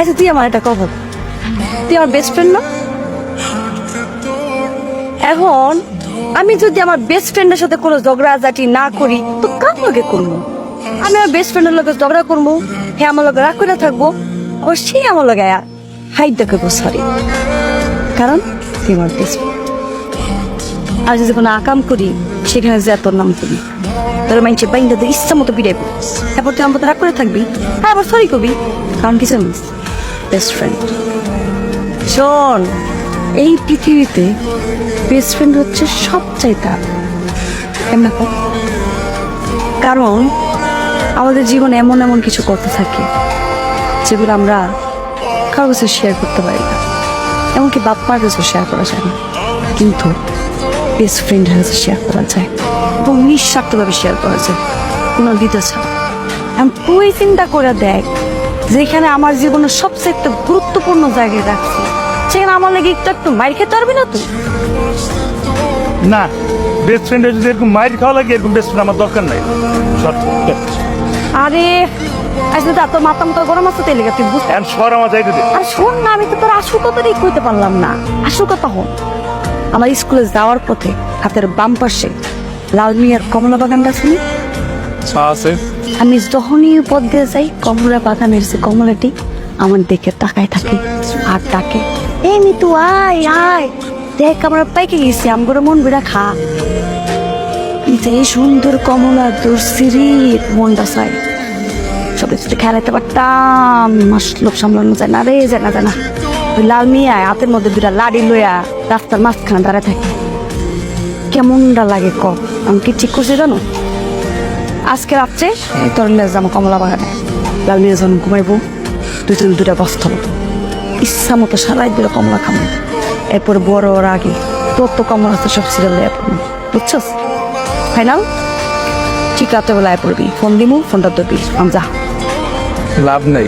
আচ্ছা তুই আমার একটা কথা, তুই আমার বেস্ট ফ্রেন্ড না? এখন আমি যদি আমার বেস্ট ফ্রেন্ডের সাথে কোনো ঝগড়াঝাটি না করি তো কার লগে করবো? আমি আমার বেস্ট ফ্রেন্ডের লগে ঝগড়া করবো, হ্যাঁ আমার লগে রাগ করে থাকবো, ও সেই আমার লগে হাইট দেখাবো, সরি, কারণ তুই আমার বেস্ট। আর যদি কোনো আকাম করি সেখানে যে তোর নাম করি, তোর মাইন্ডে বাইন্দা দিয়ে ইচ্ছা মতো বিড়াইবো, তারপর তুই আমার মতো রাগ করে থাকবি, হ্যাঁ আবার সরি কবি, কারণ কিছু মিস বেস্ট ফ্রেন্ড। শোন, এই পৃথিবীতে বেস্ট ফ্রেন্ড হচ্ছে সবচাইতে এমন, কারণ আমাদের জীবনে এমন এমন কিছু করতে থাকে যেগুলো আমরা কারোর কাছে শেয়ার করতে পারি না, এমনকি বাপ মার কাছে শেয়ার করা যায় না, কিন্তু বেস্ট ফ্রেন্ডের কাছে শেয়ার করা যায় এবং নিঃস্বার্থভাবে শেয়ার করা যায়, কোনো দ্বিধা ছাড়া। আমি তুই চিন্তা করে দেখ, যেখানে আমার জীবনের সবচেয়ে একটা গুরুত্বপূর্ণ জায়গায় রাখছি সেখানে আমার লাগে একটু মাইর খেতে পারবি না তুই? না, বেস্ট ফ্রেন্ডের যদি এরকম মাইর খাওয়া লাগে, এরকম বেস্ট ফ্রেন্ড আমার দরকার নাই। আরে আজকে তো তোর মাথা মতো গরম আছে, তেলে তুই বুঝতে। সর আমার যাইতে দে। আর শোন না, আমি তো তোর আসল কথাটাই কইতে পারলাম না। আসল কথা হন, আমার স্কুলে যাওয়ার পথে হাতের বাম পাশে লাল মিয়ার কমলা বাগানটা শুনি আছে। আমি যখনই পথ দিয়ে যাই কমলা বাগানের যে কমলাটি আমার দেখে তাকায় থাকে আর ডাকে, এই মিতু আয় আয়, দেখ আমরা পাইকে গেছি, আমগর মন বিড়া খা। যে সুন্দর কমলা দর্শিরি মনটা চাই, সবাই সাথে খেলাতে পারতাম, মাস লোক সামলানো যায় না রে, যায় না। ওই লাল মিয়া হাতের মধ্যে দুটা লাড়ি লইয়া রাস্তার মাঝখানে দাঁড়ায় থাকে, কেমনটা লাগে ক? আমি কি ঠিক করছি জানো? আজকে রাত্রে তোর যাবো কমলা বাগানে, লাল মিয়া যখন ঘুমাইবো দুটা বস্তা ইচ্ছা মতো সারাই দুটো কমলা খাবো, এরপর বড় ওর আগে তোর তো কমলা আছে সব সিরিয়াল লইয়া পড়বো, বুঝছস? ফাইনাল ঠিক রাত্রে বেলায় পড়বি, ফোন দিমু, ফোনটা ধরবি, যা। লাভ নাই।